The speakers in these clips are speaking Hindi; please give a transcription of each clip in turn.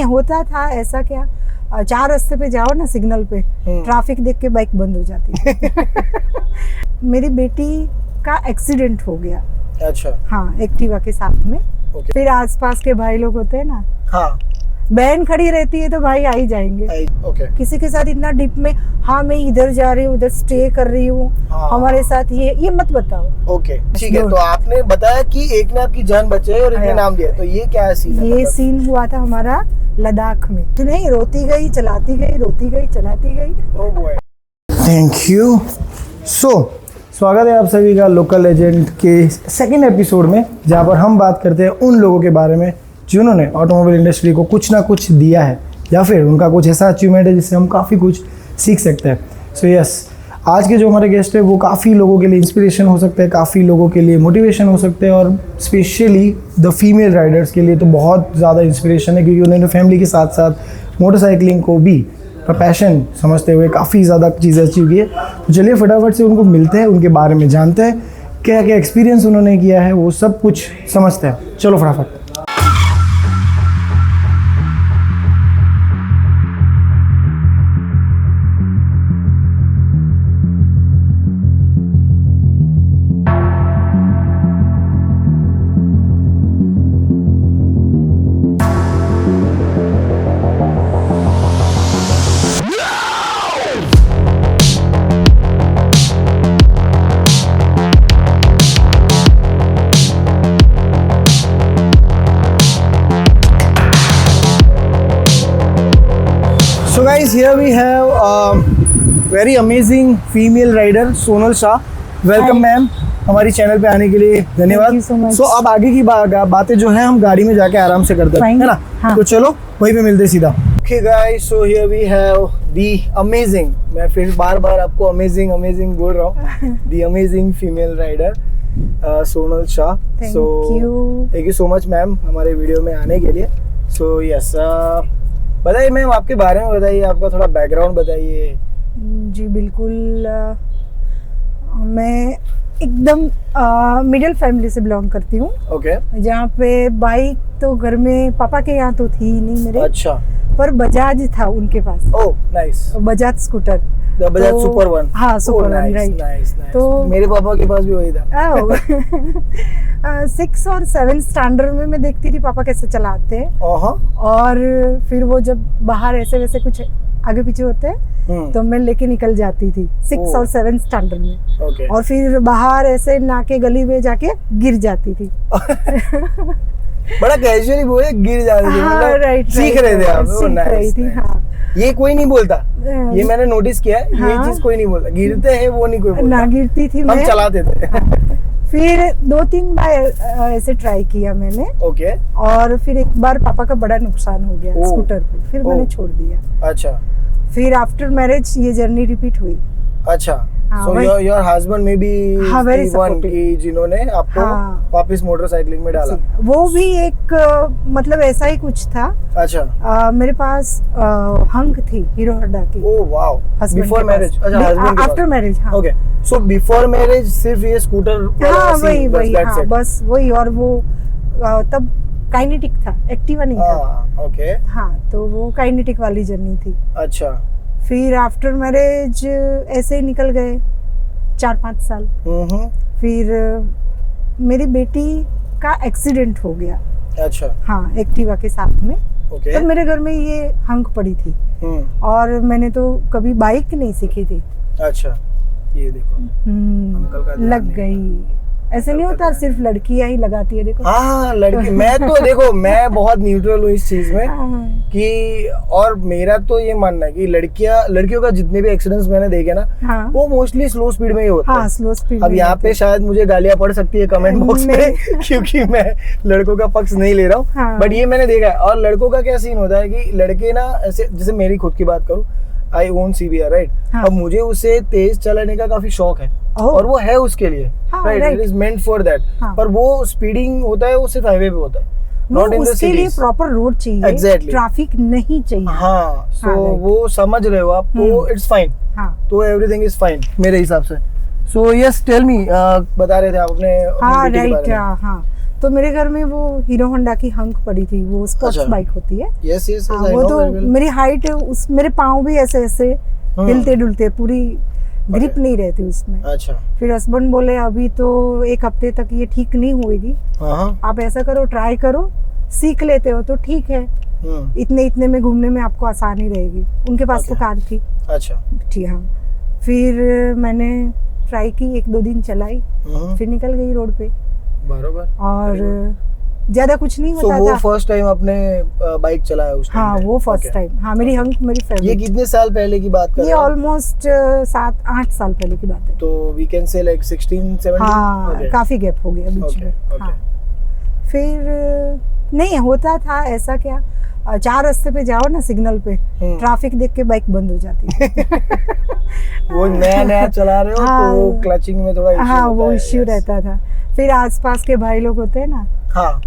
होता था ऐसा क्या, 4 रास्ते पे जाओ ना सिग्नल पे, ट्रैफिक देख के बाइक बंद हो जाती थी। मेरी बेटी का एक्सीडेंट हो गया। अच्छा। हाँ, एक्टिवा के साथ में। फिर आसपास के भाई लोग होते हैं ना, हाँ, बहन खड़ी रहती है तो भाई आ ही जाएंगे। किसी के साथ इतना डीप में, हाँ मैं इधर जा रही हूँ, इधर स्टे कर रही हूँ, हमारे साथ ये मत बताओ। ओके, ठीक है। तो आपने बताया कि एक ने आपकी जान बचाई और एक ने नाम दिया, तो ये क्या है सीन? ये सीन हुआ था हमारा लद्दाख में। नहीं, रोती गई चलाती गई, रोती गई चलाती गई। Oh boy, thank you. स्वागत है आप सभी का लोकल लेजेंड के सेकंड एपिसोड में, जहाँ पर हम बात करते हैं उन लोगों के बारे में जिन्होंने ऑटोमोबाइल इंडस्ट्री को कुछ ना कुछ दिया है, या फिर उनका कुछ ऐसा अचीवमेंट है जिससे हम काफ़ी कुछ सीख सकते हैं। सो यस, आज के जो हमारे गेस्ट है वो काफ़ी लोगों के लिए इंस्पिरेशन हो सकते हैं, काफ़ी लोगों के लिए मोटिवेशन हो सकते हैं, और स्पेशली द फीमेल राइडर्स के लिए तो बहुत ज़्यादा इंस्पिरेशन है, क्योंकि उन्होंने फैमिली के साथ साथ मोटरसाइकिलिंग को भी पैशन समझते हुए काफ़ी ज़्यादा चीज़ें अचीव की है। तो चलिए फटाफट से उनको मिलते हैं, उनके बारे में जानते हैं, क्या क्या एक्सपीरियंस उन्होंने किया है, वो सब कुछ समझते हैं। चलो फटाफट। So guys, here we have a very amazing female rider Sonal Shah. Welcome ma'am, हमारी चैनल पे आने के लिए धन्यवाद। सो अब आगे की बातें जो है हम गाड़ी में जाके आराम से करते हैं, है ना? हाँ। तो चलो वहीं पे मिलते सीधा। Okay guys, so here we have the amazing, मैं फिर बार आपको amazing बोल रहा हूँ, the amazing female rider Sonal Shah. Thank you so much ma'am हमारे वीडियो में आने के लिए। So yes, बताइए मैम, आपके बारे में बताइए, आपका थोड़ा बैकग्राउंड बताइए। जी बिल्कुल, मैं एकदम मिडिल फैमिली से बिलोंग करती हूँ। ओके। जहाँ पे बाइक तो घर में पापा के यहाँ तो थी ही नहीं मेरे। अच्छा। पर बजाज था उनके पास। Oh nice. Bajaj scooter, Bajaj super one. हाँ, सुपर वन, राइट। नाइस। तो मेरे पापा के पास भी वही था। 6 और 7 स्टैंडर्ड में मैं देखती थी पापा कैसे चलाते हैं, और फिर वो जब बाहर ऐसे वैसे कुछ आगे पीछे होते हैं तो मैं लेके निकल जाती थी 6 और 7 स्टैंडर्ड में। और फिर बाहर ऐसे नाके गली में जाके गिर जाती थी। बड़ा कैजुअली बोले गिर जाती थी। हाँ, राइट, सीख रहे थे आप? सीख रही थी। हाँ, ये कोई नहीं बोलता, ये मैंने नोटिस किया है। ये चीज कोई नहीं बोलता, गिरते हैं वो नहीं कोई बोलता। ना गिरती थी, हम चलाते थे। फिर 2-3 बार ऐसे ट्राई किया मैंने। ओके। और फिर एक बार पापा का बड़ा नुकसान हो गया स्कूटर पे, फिर मैंने छोड़ दिया। अच्छा। फिर आफ्टर मैरिज ये जर्नी रिपीट हुई। अच्छा। So your husband may be the one कि जिन्होंने आपको वापस मोटरसाइकिलिंग में डाला। वो भी एक मतलब ऐसा ही कुछ था। अच्छा। मेरे पास हंक थी हीरो होंडा की। Oh wow. Before marriage? अच्छा, हस्बैंड के पास। After marriage. हाँ। ओके। सो बिफोर मैरिज सिर्फ ये स्कूटर? हाँ, वही बस वही। और वो तब काइनेटिक था, एक्टिवा नहीं था। ओके। हाँ, तो वो काइनेटिक वाली जर्नी थी। अच्छा। फिर आफ्टर मैरिज ऐसे ही निकल गए 4-5 साल। फिर मेरी बेटी का एक्सीडेंट हो गया। अच्छा। हाँ, एक्टिवा के साथ में। तो मेरे घर में ये हंक पड़ी थी, और मैंने तो कभी बाइक नहीं सीखी थी। अच्छा, ये देखो अंकल का लग गई। ऐसे नहीं होता सिर्फ लड़कियां ही लगाती है, देखो। हाँ, लड़की। मैं तो देखो, मैं बहुत न्यूट्रल हूँ इस चीज में कि, और मेरा तो ये मानना है कि लड़कियों का जितने भी एक्सीडेंट्स मैंने देखे ना, वो मोस्टली स्लो स्पीड में ही होता है। Slow speed. अब यहाँ पे शायद मुझे गालियां पड़ सकती है कमेंट बॉक्स में, क्योंकि मैं लड़कों का पक्ष नहीं ले रहा हूँ, बट ये मैंने देखा है। और लड़कों का क्या सीन होता है कि लड़के ना ऐसे, जैसे मेरी खुद की बात करूँ, आई ओन CBR, राइट। अब मुझे उसे तेज चलाने का काफी शौक है, और वो है उसके लिए, right, it is meant for that. पर वो स्पीडिंग होता है वो सिर्फ हाईवे पे होता है, नॉट इन द सिटी। उसके लिए प्रॉपर रोड चाहिए, एग्जैक्टली, ट्रैफिक नहीं चाहिए। हाँ, सो वो समझ रहे हो आप, तो इट्स फाइन। तो एवरीथिंग इज फाइन मेरे हिसाब से। सो यस, टेल मी, बता रहे थे आप अपने बेटी के बारे में। हाँ, तो मेरे घर में वो हीरो होंडा की हंक पड़ी थी, वो स्पोर्ट्स अच्छा। बाइक होती है। यस यस हाँ, वो तो मेरी हाइट उस मेरे पाँव भी ऐसे ऐसे हिलते डुलते, पूरी ग्रिप नहीं रहती उसमें। अच्छा। फिर हस्बैंड बोले अभी तो 1 हफ्ते तक ये ठीक नहीं होएगी, आप ऐसा करो, ट्राई करो, सीख लेते हो तो ठीक है, इतने में घूमने में आपको आसानी रहेगी। उनके पास तो कार थी। अच्छा। ठीक, हाँ। फिर मैंने ट्राई की, 1-2 दिन चलाई, फिर निकल गई रोड पे। बराबर। और ज्यादा कुछ नहीं होता वो था। फर्स्ट टाइम आपने बाइक चलाया उस टाइम हाँ, पे? वो फर्स्ट टाइम। हाँ, मेरी हंक मेरी ये फेवरेट। कितने साल पहले की बात कर रहे ये हो? ऑलमोस्ट 7-8 साल पहले की बात है। तो वी कैन से लाइक 16-17? हाँ, Okay. काफी गैप हो गया बीच में। Okay. हाँ। फिर नहीं होता था ऐसा, क्या 4 रास्ते पे जाओ ना, सिग्नल पे ट्रैफिक देख के बाइक बंद हो जाती है। वो नया चला रहे हो हाँ, तो क्लचिंग में थोड़ा इश्यू हाँ, होता वो है, इश्यू yes. रहता था। फिर आसपास के भाई लोग होते हैं ना, हाँ,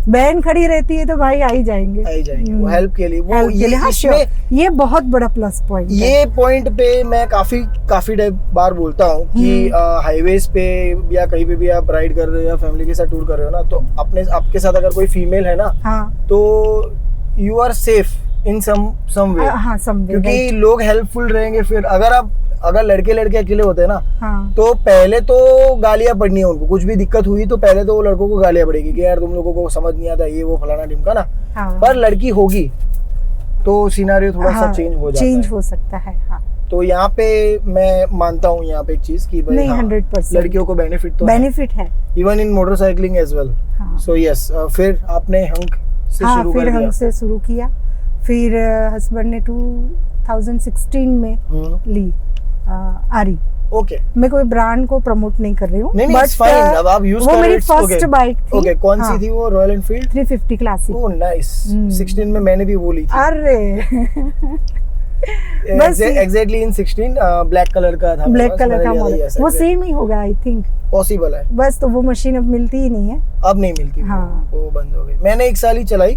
बहन खड़ी रहती है तो भाई आ ही जाएंगे, आई जाएंगे वो हेल्प के लिए। वो हेल्प के लिए। हाँ, इसमें sure, ये बहुत बड़ा प्लस पॉइंट है। ये पॉइंट पे मैं काफी बार बोलता हूँ कि हाईवेज पे या कहीं पे भी आप राइड कर रहे हो या फैमिली के साथ टूर कर रहे हो ना, तो आपके साथ अगर कोई फीमेल है ना, हाँ, तो यू आर सेफ इन सम वे। हाँ, some way, क्योंकि right. लोग हेल्पफुल रहेंगे। फिर अगर लड़के अकेले होते हैं ना, हाँ, तो पहले तो गालियां पड़नी है उनको। कुछ भी दिक्कत हुई तो पहले तो वो लड़कों को गालियां पड़ेगी कि यार तुम लोगों को समझ नहीं आता, ये वो फलाना ढिमका ना। हाँ, पर लड़की होगी तो सिनारियो थोड़ा सा हाँ, चेंज हो सकता है। हाँ, तो यहाँ पे मैं मानता हूँ यहाँ पे एक चीज की भाई, नहीं, हाँ, 100% लड़कियों को बेनिफिट तो बेनिफिट है। Even in motorcycling as well. So yes, फिर आपने हंक से हाँ, शुरू फिर कर दिया। हंक से शुरू किया। फिर हस्बैंड ने 2016 में ली आरी। ओके। मैं कोई ब्रांड को प्रमोट नहीं कर रही हूँ, नहीं it's fine, अब आप यूज कर वो रहे हो, मेरी it's फर्स्ट okay. बाइक थी। ओके, कौन हाँ, सी थी वो? Royal Enfield 350 classic. Oh nice. 16 में मैंने भी वो ली थी। अरे बस एग्जैक्टली इन 16 ब्लैक कलर का था। ब्लैक कलर का मॉडल, वो सेम ही होगा आई थिंक। पॉसिबल है। बस तो वो मशीन अब मिलती ही नहीं है। अब नहीं मिलती। हाँ, वो बंद हो गई। मैंने 1 साल ही चलाई।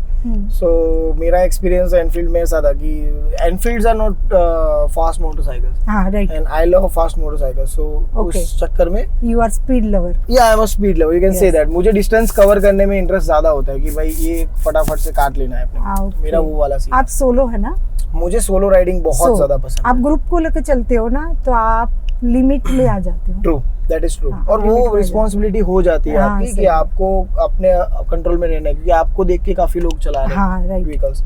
सो मेरा एक्सपीरियंस एनफील्ड में ऐसा था कि Enfields are not fast motorcycles. हाँ, right. And I love fast motorcycles. So उस चक्कर में you are speed lover. Yeah I am a speed lover, you can say that. मुझे डिस्टेंस कवर करने में इंटरेस्ट ज्यादा होता है कि भाई ये फटाफट से काट लेना है अपने। मेरा वो वाला सीन। आप सोलो है ना? मुझे सोलो राइडिंग बहुत ज्यादा पसंद है। आप ग्रुप को लेकर चलते हो ना, तो आप लिमिट में आ जाते हो। True, that is true. हाँ, और वो रिस्पॉन्सिबिलिटी हो जाती है हाँ, आपकी कि आपको अपने कंट्रोल में रहना है, क्योंकि आपको देख के काफी लोग चला रहे हैं vehicles.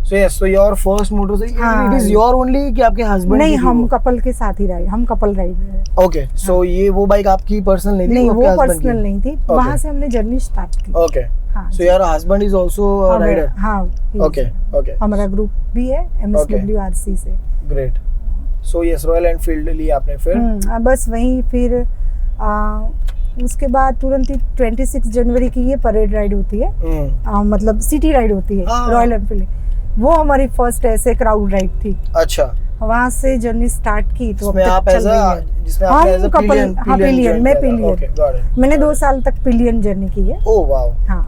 So yes, so your first motorcycle, it is your only कि आपके हस्बैंड? नहीं, हम कपल के साथ ही राइड, हम कपल राइडर हैं। ओके, सो ये वो बाइक आपकी पर्सनल नहीं थी? नहीं, वो पर्सनल नहीं थी। वहां से हमने जर्नी स्टार्ट की। Okay, so your husband is also a rider? हाँ, ओके ओके। हमारा ग्रुप भी है MSWRC से। Great. So yes, Royal Enfield ली आपने फिर? बस वहीं फिर उसके बाद तुरंत ही 26 जनवरी की ये परेड राइड होती है, मतलब सिटी राइड होती है रॉयल एनफील्ड। वो हमारी फर्स्ट ऐसे क्राउड राइड थी। अच्छा। वहां से जर्नी स्टार्ट की तो जिसमें आप एज अ पिलियन, हाँ पिलियन, मैं पिलियन। मैंने 2 साल तक पिलियन जर्नी की है। Oh wow. हाँ,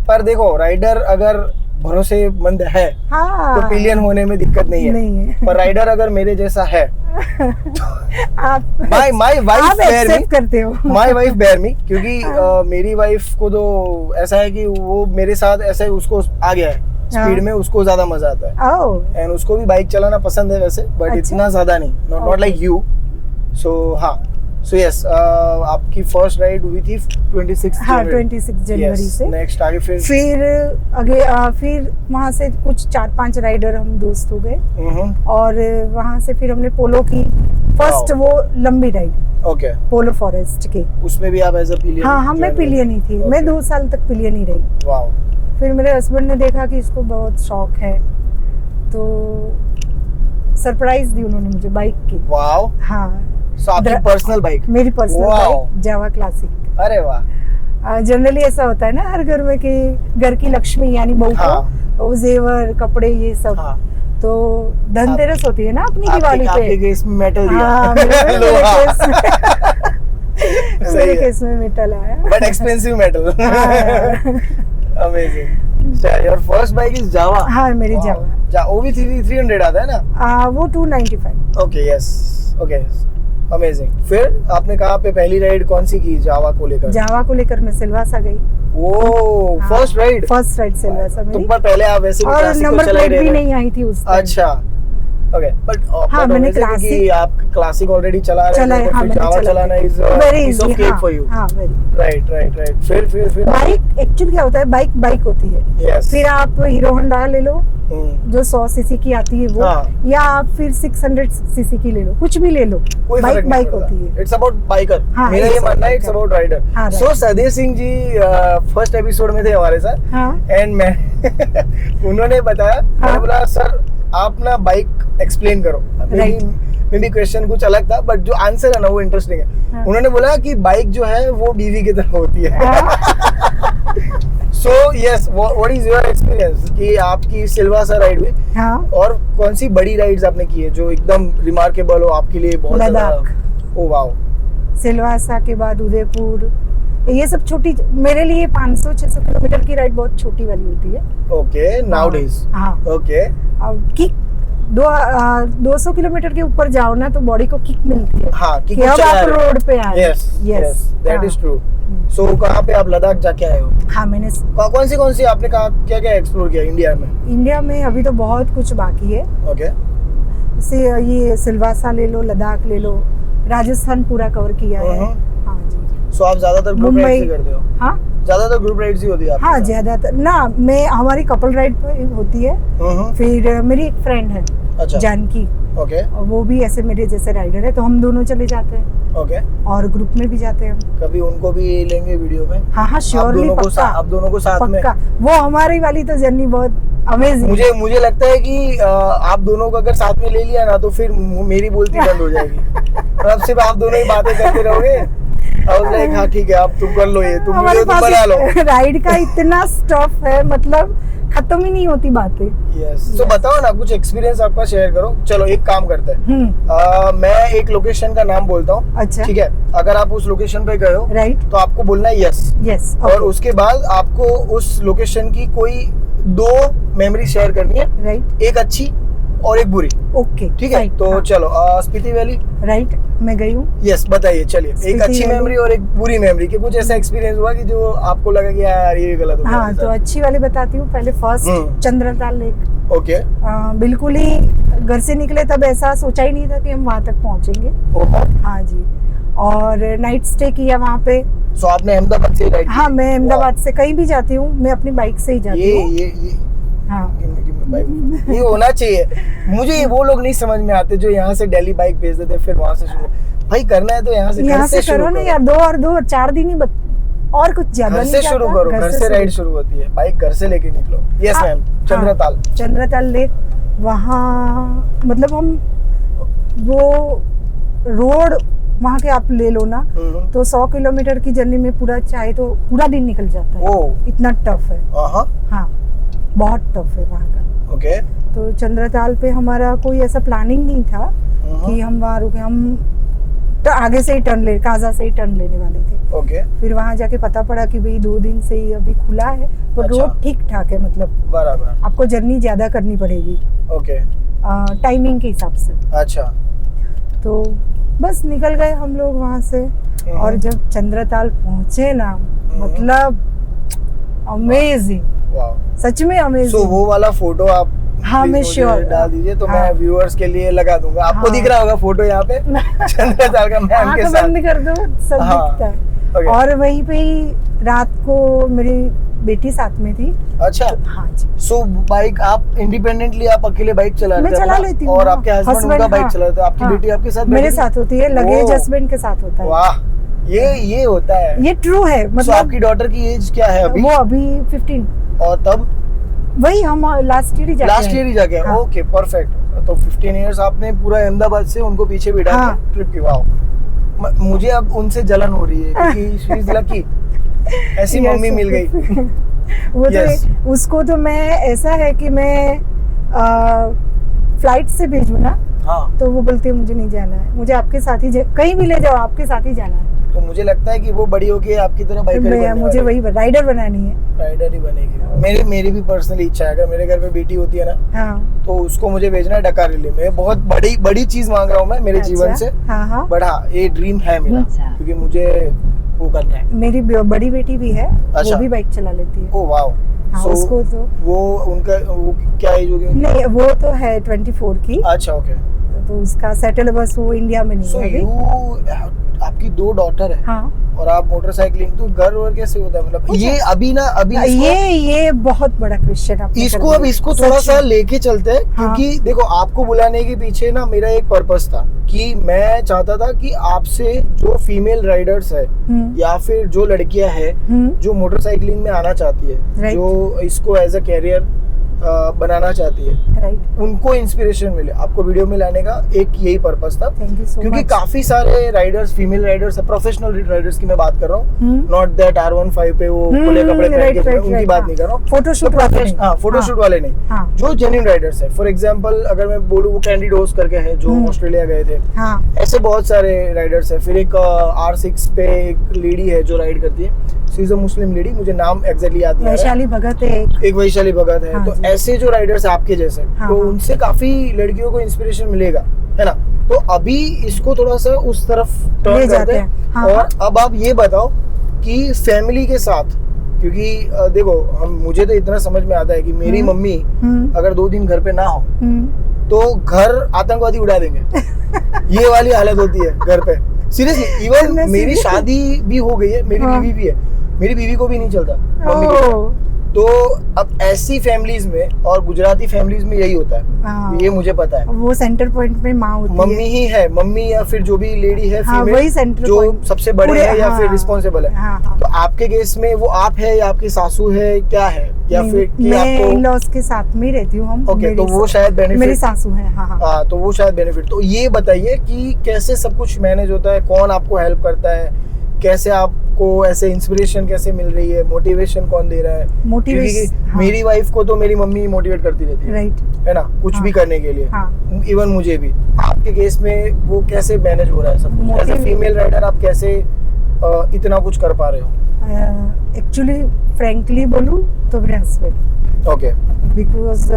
पर देखो, राइडर अगर भरोसेमंद है हाँ, तो पिलियन होने में दिक्कत नहीं है। पर राइडर अगर मेरे जैसा है आप माय वाइफ बेयर मी करते हो। माय वाइफ बेयर मी, क्योंकि मेरी वाइफ को तो ऐसा है कि वो मेरे साथ ऐसा ही, उसको आ गया है स्पीड में, उसको ज्यादा मजा आता है। एंड उसको भी बाइक चलाना पसंद है वैसे, बट इतना ज्यादा नहीं, नॉट लाइक यू। सो हाँ, सो यस, आपकी फर्स्ट राइड हुई थी 26 जनवरी से। नेक्स्ट आगे फिर फिर वहाँ से कुछ 4-5 राइडर हम दोस्त हो गए, और वहाँ से फिर हमने पोलो की फर्स्ट वो लंबी राइड। ओके। पोलो फॉरेस्ट की, उसमें भी आप एज अ पिलियन? हाँ, मैं पिलियन ही थी। मैं 2 साल तक पिलियन ही रही। वाओ। फिर मेरे हस्बैंड ने देखा कि इसको बहुत शौक है, तो सरप्राइज दी उन्होंने मुझे बाइक की। वाओ। हाँ, सो आपकी पर्सनल बाइक? मेरी पर्सनल बाइक जावा क्लासिक। अरे वाह। जनरली ऐसा होता है ना हर घर में कि घर की लक्ष्मी यानी बहू को जेवर, कपड़े, ये सब। तो धनतेरस होती है ना अपनी दिवाली पे। आपके केस में मेटल दिया। हाँ, मेरे केस में मेटल आया, but expensive metal. Amazing. Your first bike is Java? हाँ, मेरी जावा। वो भी 300 आता है ना? वो 295। Okay, yes, okay. अमेजिंग। फिर आपने कहाँ पे पहली राइड कौन सी की जावा को लेकर? जावा को लेकर मैं सिलवासा गई। वो first ride? First ride Silvassa मेरी। तुम पर पहले आप वैसे भी और नंबर प्लेट भी नहीं आई थी उस टाइम। अच्छा ओके, बट हाँ, मैंने क्लासिक, आप क्लासिक ऑलरेडी चला रहे थे, हाँ, फिर जावा चलाना is very piece of cake for you. हाँ, वेरी राइट। फिर बाइक एक्चुअली क्या होता है, बाइक होती है। Yes. फिर आप हीरो होंडा ले लो जो 100 सीसी की आती है वो, या आप फिर 600 सीसी की ले लो, कुछ भी ले लो, बाइक होती है। It's about biker. मेरा ये मानना है it's about rider. So Sadev Singh ji first episode में थे हमारे साथ, एंड मैं उन्होंने बताया, मैंने बोला सर आप ना बाइक एक्सप्लेन करो। मे बी क्वेश्चन कुछ अलग था, बट जो आंसर है ना वो इंटरेस्टिंग है। उन्होंने बोला कि बाइक जो है वो बीवी की तरह होती है। So yes, what is your experience कि आपकी सिलवासा राइड हुई, और कौन सी बड़ी राइड्स आपने की है जो एकदम रिमार्केबल हो आपके लिए? बहुत लद्दाख। Oh wow. सिलवासा के बाद उदयपुर, ये सब छोटी, मेरे लिए 500-600 किलोमीटर की राइड बहुत छोटी वाली होती है। Okay, nowadays. हाँ ओके। अब किक 200 किलोमीटर के ऊपर जाओ ना तो बॉडी को किक मिलती है। हाँ, किक अब आप रोड पे आए। Yes, that is true. So कहाँ पे आप लद्दाख जाके आए हो? हाँ, मैंने कौन सी आपने कहा, क्या एक्सप्लोर किया इंडिया में? इंडिया में अभी तो बहुत कुछ बाकी है। ओके। जैसे ये सिलवासा ले लो, लद्दाख ले लो, राजस्थान पूरा कवर किया है। हाँ जी। सो आप ज्यादातर ग्रुप राइड्स ही करते हो? हाँ, ज्यादातर ग्रुप राइड्स ही होती है आपकी? हाँ, ज्यादातर ना, मैं हमारी कपल राइड होती है। फिर मेरी एक फ्रेंड है, अच्छा, जानकी। ओके। वो भी ऐसे मेरे जैसे राइडर है, तो हम दोनों चले जाते हैं। ओके। और ग्रुप में भी जाते हैं हम। कभी उनको भी लेंगे वीडियो में? हाँ, श्योरली, पक्का। आप दोनों को साथ में? वो हमारी वाली तो जर्नी बहुत अमेजिंग। मुझे लगता है कि आप दोनों को अगर साथ में ले लिया ना तो फिर मेरी बोलती बंद हो जाएगी। अब सिर्फ आप दोनों ही बातें करते रहोगे। हाँ ठीक है, अब तुम कर लो, ये तुम वीडियो तुम बना लो। राइड का इतना स्टफ है, मतलब खत्म ही नहीं होती बातें। यस। तो बताओ ना, कुछ एक्सपीरियंस आपका शेयर करो। चलो एक काम करते हैं, मैं एक लोकेशन का नाम बोलता हूँ। अच्छा, ठीक है? अगर आप उस लोकेशन पे गए हो, राइट, तो आपको बोलना है यस। और उसके बाद आपको उस लोकेशन की कोई 2 मेमोरी शेयर करनी है, राइट, एक अच्छी और एक बुरी। ओके, ठीक है? तो चलो, स्पीति वैली, राइट, मैं गई हूँ। यस, बताइए। चलिए, एक अच्छी मेमोरी और एक बुरी मेमोरी के कुछ ऐसा एक्सपीरियंस हुआ कि जो आपको लगा कि यार ये गलत हो गया? हाँ, तो अच्छी वाली बताती हूँ। पहले फर्स्ट चंद्रताल लेक। ओके। बिल्कुल ही घर से निकले तब ऐसा सोचा ही नहीं था कि हम वहाँ तक पहुँचेंगे। हाँ जी। और नाइट स्टे किया वहाँ पे। सो आपने अहमदाबाद से राइड? हाँ, मैं अहमदाबाद से कहीं भी जाती हूँ, मैं अपनी बाइक से ही जाती हूँ। ये हाँ, ये होना चाहिए। मुझे ये वो लोग नहीं समझ में आते जो यहाँ से दिल्ली बाइक भेज देते फिर वहाँ से शुरू। भाई करना है तो यहाँ से करो ना यार, 2 और 4 दिन ही और कुछ ज्यादा नहीं। घर से शुरू करो, घर से राइड शुरू होती है, बाइक घर से लेके निकलो। Yes ma'am. चंद्रताल लेक, वहाँ मतलब हम वो रोड वहाँ के आप ले लो ना तो 100 किलोमीटर की जर्नी में चाहे तो पूरा दिन निकल जाता है। इतना टफ है। हाँ, बहुत टफ है वहाँ का। ओके। तो चंद्रताल पे हमारा कोई ऐसा प्लानिंग नहीं था कि हम वहाँ रुके। हम तो आगे से ही काजा से ही टर्न लेने वाले थे। ओके। फिर वहाँ जाके पता पड़ा कि भाई 2 दिन से ही अभी खुला है, तो रोड ठीक ठाक है, मतलब बराबर, आपको जर्नी ज्यादा करनी पड़ेगी। ओके। टाइमिंग के हिसाब से। अच्छा। तो बस निकल गए हम लोग वहाँ से। और जब चंद्रताल पहुँचे ना, मतलब अमेजिंग, सच में अमेजिंग। सो वो वाला फोटो आप मैं श्योर डाल दीजिए, तो मैं व्यूअर्स के लिए लगा दूंगा। आपको दिख रहा होगा फोटो यहाँ पे चंद्रताल का मैम के साथ। बंद कर दो, सब दिखता है। और वहीं पे ही रात को मेरी बेटी साथ में थी। अच्छा। हाँ जी। सो बाइक आप इंडिपेंडेंटली आप अकेले बाइक चला रहे थे? मैं चला लेती हूँ। और आपके हस्बैंड उनका बाइक चला रहे थे? आपकी बेटी आपके साथ? मेरे साथ होती है, लगेज हस्बैंड के साथ होता है। वाह, ये होता है, ये ट्रू है। मतलब आपकी डॉटर की एज क्या है अभी? वो अभी 15। और तब वही हम लास्ट ईयर ही जाके हाँ। Okay, perfect. तो 15 इयर्स आपने पूरा अहमदाबाद से उनको पीछे बिठा के ट्रिप की। वाह, मुझे अब उनसे जलन हो रही है क्योंकि शी इज लकी, ऐसी मम्मी मिल गई। वो तो उसको तो मैं ऐसा है कि मैं फ्लाइट से भेजूँ ना, तो वो बोलती है मुझे नहीं जाना है, मुझे आपके साथ ही कहीं भी ले जाओ, आपके साथ ही जाना है। तो मुझे लगता है कि वो बड़ी होके आपकी तरह बाइकर मुझे वही राइडर बनानी है। राइडर ही बनेगी। मेरी भी पर्सनली इच्छा है, अगर मेरे घर पे बेटी होती है ना, हाँ, तो उसको मुझे भेजना है डकार रिले में। बहुत बड़ी चीज मांग रहा हूँ मैं मेरे जीवन से, हाँ, बट हाँ ये ड्रीम है मेरा, क्योंकि मुझे वो करना है। मेरी बड़ी बेटी भी है, वो भी बाइक चला लेती है। Oh wow. हाँ, उसको तो वो क्या एज होगी? नहीं, वो तो है 24 की। अच्छा, ओके। तो उसका सेटल बस वो इंडिया में नहीं है अभी। आपकी 2 डॉटर है, हाँ, और आप मोटरसाइकिलिंग, तो घर और कैसे होता है? मतलब ये अभी ये बहुत बड़ा क्वेश्चन आपने इसको थोड़ा सा लेके चलते हैं, हाँ। क्योंकि देखो आपको बुलाने के पीछे ना मेरा एक पर्पस था कि मैं चाहता था कि आपसे जो फीमेल राइडर्स है या फिर जो लड़कियां है जो मोटरसाइकिलिंग में आना चाहती है, जो इसको एज अ कैरियर बनाना चाहती है, उनको इंस्पिरेशन मिले। आपको वीडियो में लाने का एक यही पर्पस था, क्योंकि काफी सारे Riders, female Riders, professional Riders की मैं बात कर रहा हूँ, नॉट दैट R15 पे वो खुले कपड़े पहन के, उनकी बात नहीं कर रहा हूँ। फोटोशूट वाले नहीं, जो जेन्युइन राइडर्स है। फॉर एग्जाम्पल अगर मैं बोलूँ, वो कैंडी डोस करके है जो ऑस्ट्रेलिया गए थे, ऐसे बहुत सारे राइडर्स है। फिर एक R6 पे एक लेडी है जो राइड करती है, she is a Muslim lady, मुझे नाम एग्जैक्टली याद नहीं आ रहा। वैशाली भगत है, एक वैशाली भगत है। तो ऐसे जो राइडर्स आपके जैसे, तो उनसे काफी लड़कियों को इंस्पिरेशन मिलेगा, है ना। तो अभी इसको थोड़ा सा उस तरफ टर्न करते हैं। और अब आप ये बताओ कि फैमिली के साथ, क्योंकि देखो मुझे तो इतना समझ में आता है कि मेरी मम्मी अगर 2 दिन घर पे ना हो तो घर आतंकवादी उड़ा देंगे। ये वाली हालत होती है घर पे, सीरियसली। इवन मेरी शादी भी हो गई है, मेरी बीवी भी है, मेरी बीवी को भी नहीं चलता मम्मी के। तो अब ऐसी फैमिलीज में और गुजराती फैमिलीज में यही होता है, ये मुझे पता है। वो सेंटर पॉइंट में माँ होती है, मम्मी ही है, मम्मी या फिर जो भी लेडी है फीमेल, वही सेंटर जो पॉइंट सबसे बड़े है या फिर रिस्पॉन्सिबल है। तो आपके केस में वो आप है या आपकी सासू है, क्या है? या फिर मैं इन-लॉज के साथ में रहती हूँ हम। ओके, तो वो शायद बेनिफिट, मेरी सासू है। हाँ, तो वो शायद बेनिफिट। तो ये बताइए कि कैसे सब कुछ मैनेज होता है, कौन आपको हेल्प करता है, कैसे आपको ऐसे इंस्पिरेशन कैसे मिल रही है, मोटिवेशन कौन दे रहा है? मोटिवेशन मेरी वाइफ को तो मेरी मम्मी मोटिवेट करती रहती है, है ना, कुछ भी करने के लिए। इवन मुझे भी। आपके केस में वो कैसे मैनेज हो रहा है सब कुछ? एज अ फीमेल राइडर आप कैसे इतना कुछ कर पा रहे हो? एक्चुअली फ्रैंकली बोलूं तो मेरे हस्बैंड, ओके, बिकॉज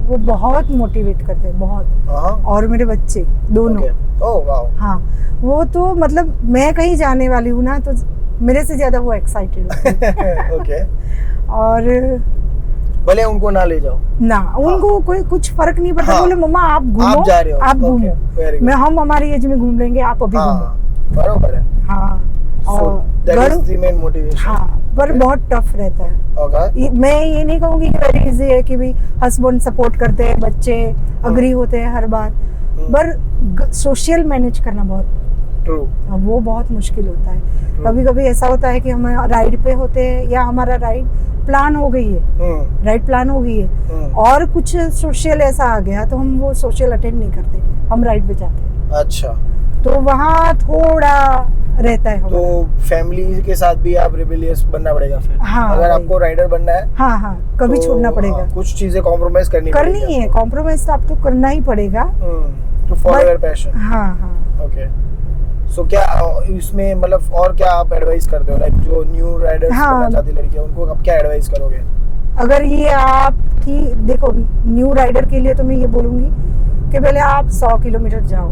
वो बहुत मोटिवेट करते हैं, बहुत। और मेरे बच्चे दोनों। Oh wow. हाँ, वो तो मतलब मैं कहीं जाने वाली हूँ ना, तो मेरे से ज्यादा वो एक्साइटेड होते हैं। ओके। और भले उनको ना ले जाओ ना, उनको कोई कुछ फर्क नहीं पड़ता। बोले मम्मा आप घूमो, आप जा रहे हो, आप घूमो, हम हमारी एज में घूम लेंगे, आप अभी घूमो। बराबर है। हाँ, और पर बहुत टफ रहता है। मैं ये नहीं कहूँगी कि वेरी इजी है कि भी हस्बैंड सपोर्ट करते हैं, बच्चे अग्री होते हैं हर बार, पर सोशल मैनेज करना बहुत वो बहुत मुश्किल होता है। कभी कभी ऐसा होता है कि हम राइड पे होते हैं या हमारा राइड प्लान हो गई है, राइड प्लान हो गई है, और कुछ सोशल ऐसा आ गया तो हम वो सोशल अटेंड नहीं करते, हम राइड पे जाते हैं। अच्छा, तो वहाँ थोड़ा रहता है। तो फैमिली के साथ भी आप रिबेलियस बनना पड़ेगा फिर। अगर आपको राइडर बनना है, कभी छोड़ना पड़ेगा, कुछ चीजें कॉम्प्रोमाइज करनी है। कॉम्प्रोमाइज तो आपको करना ही पड़ेगा to follow your passion. Okay, so क्या इसमें मतलब और क्या आप एडवाइस करते हो, लाइक जो न्यू राइडर्स बनना चाहती लड़कियां, उनको आप क्या एडवाइस करोगे? अगर ये आप देखो, न्यू राइडर के लिए तो मैं ये बोलूंगी कि पहले आप 100 किलोमीटर जाओ,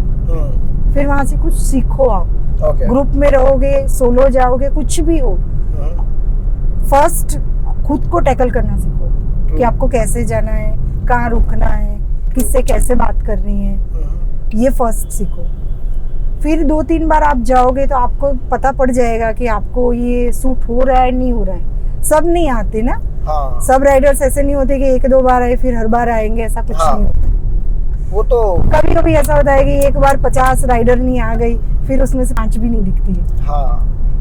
फिर वहां से कुछ सीखो। आप ग्रुप में रहोगे, सोलो जाओगे, कुछ भी हो, फर्स्ट खुद को टैकल करना सीखो कि आपको कैसे जाना है, कहाँ रुकना है, किससे कैसे बात करनी है, ये फर्स्ट सीखो। फिर 2-3 बार आप जाओगे तो आपको पता पड़ जाएगा कि आपको ये सूट हो रहा है नहीं हो रहा है। सब नहीं आते ना, सब राइडर्स ऐसे नहीं होते कि 1-2 बार आए फिर हर बार आएंगे, ऐसा कुछ नहीं होता। वो तो कभी कभी ऐसा होता है कि एक बार 50 राइडर नहीं आ गई, फिर उसमें से 5 भी नहीं दिखती है।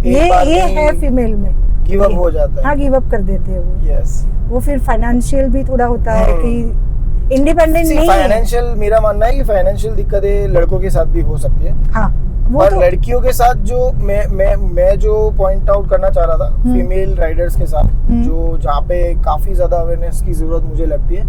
ये है फीमेल में, गिव अप हो जाता है। हाँ, गिव अप कर देते हैं वो। वो फिर फाइनेंशियल भी थोड़ा होता है कि इंडिपेंडेंट नहीं है। फाइनेंशियल, मेरा मानना है कि फाइनेंशियल दिक्कतें लड़कों के साथ भी हो सकती है। वो तो लड़कियों के साथ जो मैं जो पॉइंट आउट करना चाह रहा था, फीमेल राइडर्स के साथ जो जहाँ पे काफी ज्यादा अवेयरनेस की जरूरत मुझे लगती है,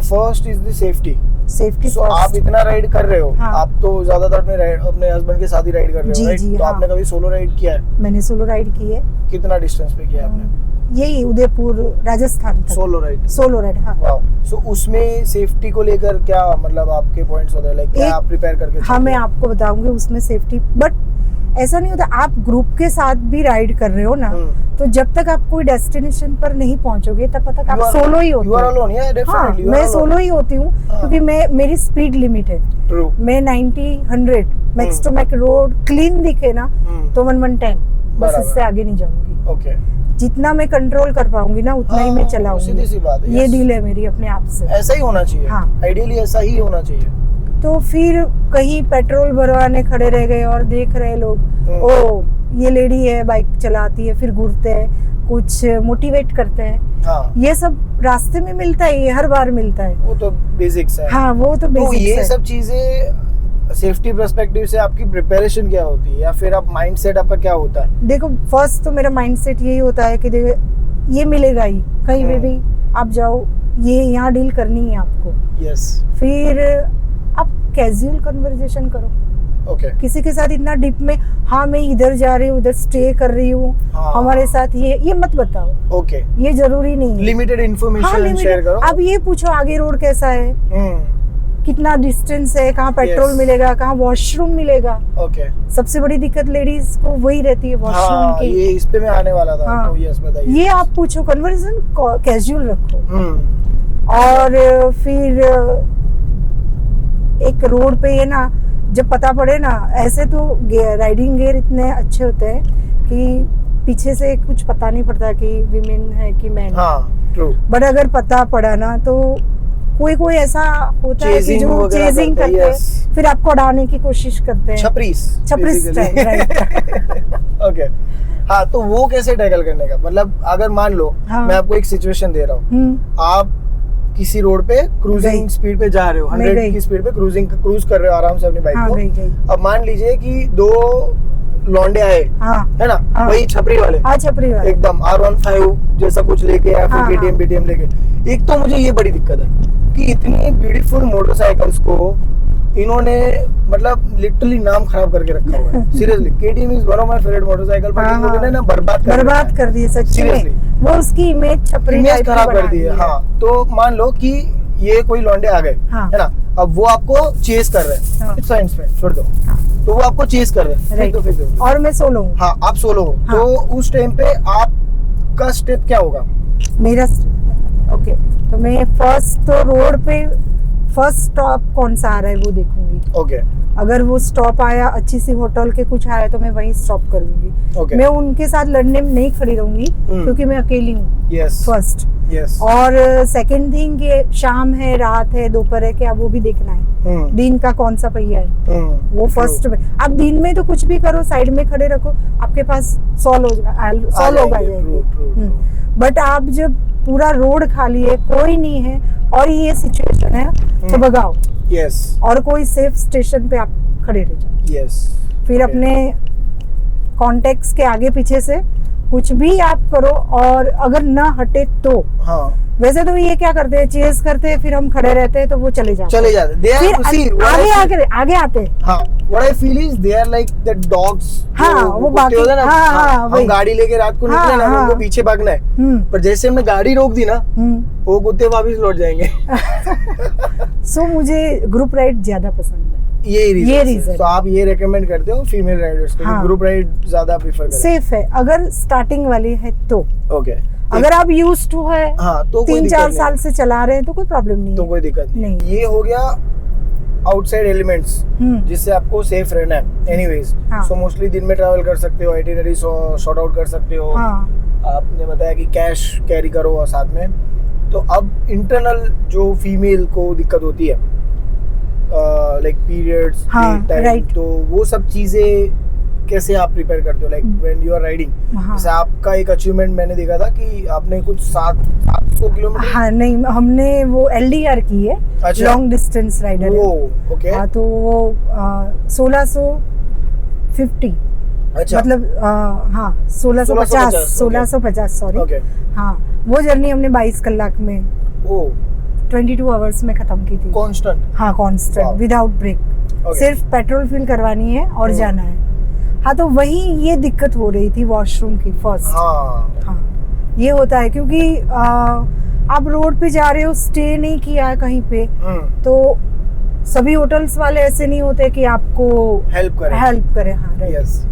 first is the safety. Safety So, आप इतना राइड कर रहे हो, हाँ। आप तो ज्यादातर अपने हस्बैंड के साथ ही राइड कर रहे हो, जी, राइट? जी, तो हाँ। आपने कभी सोलो राइड किया है? मैंने सोलो राइड की है। कितना डिस्टेंस पे किया है आपने यही उदयपुर राजस्थान तक सोलो राइड? सोलो राइड, हाँ। वाओ। सो उसमें सेफ्टी को लेकर क्या मतलब आपके पॉइंट्स होते हैं, लाइक क्या आप प्रिपेयर करके हाँ, मैं आपको बताऊंगी उसमें सेफ्टी, बट ऐसा नहीं होता। आप ग्रुप के साथ भी राइड कर रहे हो ना, तो जब तक आप कोई डेस्टिनेशन पर नहीं पहुंचोगे तब तक आप सोलो ही होते हो। हाँ, मैं सोलो ही होती हूँ, क्योंकि मेरी स्पीड लिमिट है। ट्रू। मैं 90-100 max to max road clean दिखे ना तो 1110, बस इससे आगे नहीं जाऊंगी। ओके। जितना मैं कंट्रोल कर पाऊंगी ना उतना ही मैं चलाऊंगी। सीधी सी बात है। ये डील है मेरी अपने आप से। ऐसा ही होना चाहिए। हाँ। आइडियली ऐसा ही होना चाहिए। तो फिर कहीं पेट्रोल भरवाने खड़े रह गए और देख रहे लोग, ओ ये लेडी है बाइक चलाती है, फिर घूरते हैं, कुछ मोटिवेट करते हैं। हाँ। ये सब रास्ते में मिलता है, ये हर बार मिलता है। वो तो बेसिक्स है। हाँ, वो तो बेसिक्स है। ये सब चीजें सेफ्टी पर्सपेक्टिव से आपकी प्रिपरेशन क्या होती है, या फिर आप माइंडसेट आपका क्या होता है? देखो, फर्स्ट तो मेरा माइंडसेट यही होता है कि देखो ये मिलेगा ही, कहीं पे भी आप जाओ, ये यहाँ डील करनी है आपको। यस। फिर आप कैजुअल कन्वर्सेशन करो। ओके। किसी के साथ इतना डीप में, हाँ मैं इधर जा रही हूँ, उधर स्टे कर रही हूँ, हाँ। हमारे साथ ये मत बताओ। ओके। ये जरूरी नहीं है। लिमिटेड इन्फॉर्मेशन शेयर करो। अब ये पूछो आगे रोड कैसा है, कितना डिस्टेंस है, कहाँ पेट्रोल Yes. मिलेगा, कहाँ वॉशरूम मिलेगा। ओके। सबसे बड़ी दिक्कत लेडीज को वही रहती है, वॉशरूम हाँ, की। ये इस पे मैं आने वाला था। हाँ। तो यस, बताइए। ये आप पूछो, कन्वर्सेशन कैजुअल रखो। हम्म। और फिर एक रोड पे ये ना, जब पता पड़े ना, ऐसे तो राइडिंग गियर इतने अच्छे होते हैं कि पीछे से कुछ पता नहीं पड़ता कि विमेन है कि मैन। हाँ, ट्रू। बट अगर पता पड़ा ना तो कोई ऐसा होता है कि जो चेजिंग करते हैं, फिर आपको उड़ाने की कोशिश करते हैं। छपरीस स्टाइल, राइट। ओके। हाँ, तो वो कैसे टैकल करने का, मतलब अगर मान लो मैं आपको एक सिचुएशन दे रहा हूँ, आप किसी रोड पे क्रूजिंग स्पीड पे जा रहे हो, 100 की स्पीड पे क्रूज कर रहे हो आराम से अपनी बाइक को। अब मान लीजिए कि दो लौंडे आए, है ना, वही छपरी वाले, छपरी वाले एकदम R15 जैसा कुछ लेके या फिर KTM BTM लेके। एक तो मुझे ये बड़ी दिक्कत है कि इतनी ब्यूटीफुल मोटरसाइकिल्स को इन्होंने मतलब लिटरली नाम खराब करके रखा हुआ है। Seriously, KTM is one of my favourite motorcycle, but in लोगों ने ना बर्बाद कर दी है सच्ची में। वो उसकी इमेज छपरी इमेज खराब कर दी है। हाँ, तो मान लो कि ये कोई लौंडे आ गए, है ना, अब वो आपको चेस कर रहे हैं, साइंस में छोड़ दो, तो वो आपको चेस कर रहे हैं, और मैं सोलो हूँ। हाँ, आप सोलो हो। तो उस टाइम पे आपका स्टेप क्या होगा? मेरा ओके, तो मैं फर्स्ट तो रोड पे फर्स्ट स्टॉप कौन सा आ रहा है वो देखूंगी। ओके। अगर वो स्टॉप आया, अच्छी सी होटल के कुछ आया, तो मैं वहीं स्टॉप करूंगी। ओके। मैं उनके साथ लड़ने में नहीं खड़ी रहूंगी, क्योंकि मैं अकेली हूँ। यस। फर्स्ट। यस। और सेकंड थिंग, ये शाम है, रात है, दोपहर है, क्या वो भी देखना है। दिन का कौन सा पहिया है, वो फर्स्ट में। आप दिन में तो कुछ भी करो, साइड में खड़े रखो, आपके पास 100 लोग आ जाएंगे। बट आप जब पूरा रोड खाली है, कोई नहीं है और ये सिचुएशन है, तो भगाओ। यस। और कोई सेफ स्टेशन पे आप खड़े रह जाओ। यस। फिर अपने कॉन्टेक्ट्स के आगे पीछे से कुछ भी आप करो, और अगर ना हटे तो वैसे तो ये क्या करते हैं, चेस करते हैं, फिर हम खड़े रहते हैं तो वो चले जाते फिर आगे आते हैं। हाँ, what I feel is they are like the dogs। हाँ, वो बाकी होता है ना, हम गाड़ी लेके रात को निकले ना, उनको पीछे भागना है, पर जैसे हमने गाड़ी रोक दी ना, वो कुत्ते वापस लौट जाएंगे। सो मुझे ग्रुप राइड ज्यादा पसंद है। ये रीजन। तो आप ये रेकमेंड करते हो फीमेल राइडर्स को, ग्रुप राइड ज्यादा प्रेफर करें? सेफ है अगर स्टार्टिंग वाली है तो। ओके। अगर आप यूज्ड टू है, तो 3-4 साल से चला रहे हैं, तो कोई प्रॉब्लम नहीं, तो कोई दिक्कत नहीं। ये हो गया आउटसाइड एलिमेंट्स जिससे आपको सेफ रहना है। एनीवेज, सो मोस्टली दिन में ट्रैवल कर सकते हो, आइटिनरी सॉर्ट आउट कर सकते हो। आपने बताया कि कैश कैरी करो और साथ में। तो अब इंटरनल जो फीमेल को दिक्कत होती है, लाइक पीरियड्स, टाइम, तो वो सब चीजें कैसे आप प्रिपेयर करते हो, like when you are riding? जैसे आपका एक अचीवमेंट मैंने देखा था कि आपने कुछ 700 किलोमीटर। हाँ, नहीं, हमने वो LDR की है, लॉन्ग डिस्टेंस राइडर है। ओके। हाँ, तो वो 1650, अच्छा, मतलब हाँ 1650 सॉरी। ओके। हाँ, वो जर्नी हमने 22 कलाक में 22 आवर्स में खत्म की थी। कांस्टेंट? हाँ constant, Wow. Without brake. Okay. सिर्फ पेट्रोल फिल करवानी है और जाना है। हाँ तो वही ये दिक्कत हो रही थी वॉशरूम की फर्स्ट। हाँ ये होता है क्योंकि आप रोड पे जा रहे हो, स्टे नहीं किया है कहीं पे, तो सभी होटल्स वाले ऐसे नहीं होते कि आपको हेल्प करें। हाँ राइट। यस।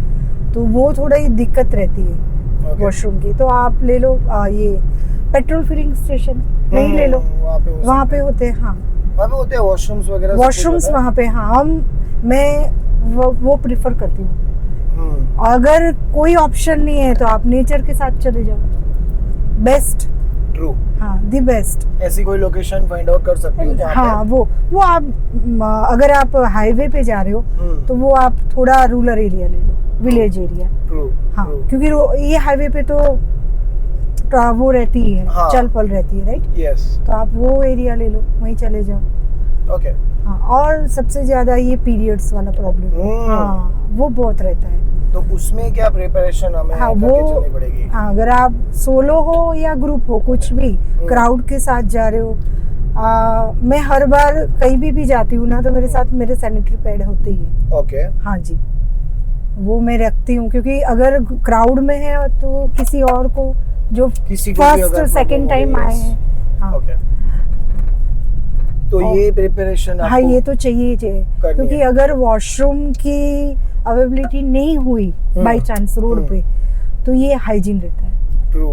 तो वो थोड़ा ही दिक्कत रहती है वॉशरूम की। तो आप ले लो ये पेट्रोल फिलिंग स्टेशन नहीं ले लो, वहाँ पे होते हैं। हाँ वहाँ पे होते हैं वॉशरूम्स वगैरह। वॉशरूम्स वहाँ पे। हाँ मैं वो प्रिफर करती हूँ। अगर कोई ऑप्शन नहीं है तो आप नेचर के साथ चले जाओ, बेस्ट। ट्रू। हाँ दी बेस्ट। ऐसी कोई लोकेशन फाइंड आउट कर सकते हो जहाँ हाँ वो आप अगर आप हाईवे पे जा रहे हो तो वो आप थोड़ा रूरल एरिया ले लो, विलेज एरिया। ट्रू। हाँ क्योंकि ये हाईवे पे तो वो रहती है, हाँ, चल पल रहती है, राइट। यस। तो आप वो एरिया ले लो, वहीं चले जाओ। ओके। हाँ और सबसे ज्यादा ये पीरियड्स वाला प्रॉब्लम, हाँ वो बहुत रहता है। तो उसमें क्या प्रिपरेशन हमें करके चलनी पड़ेगी? हाँ अगर आप सोलो हो या ग्रुप हो, कुछ भी क्राउड के साथ जा रहे हो, मैं हर बार कहीं भी जाती हूँ ना तो मेरे साथ मेरे सैनिटरी पैड होते ही है। ओके। हाँ जी वो मैं रखती हूँ क्योंकि अगर क्राउड में है तो किसी और को जो फर्स्ट सेकंड टाइम आए हैं। हाँ ओके। तो ये प्रिपरेशन हाँ ये तो चाहिए क्योंकि अगर वॉशरूम की अवेलेबिलिटी नहीं हुई बाय चांस रोड पे तो ये हाइजीन रहता है। ट्रू।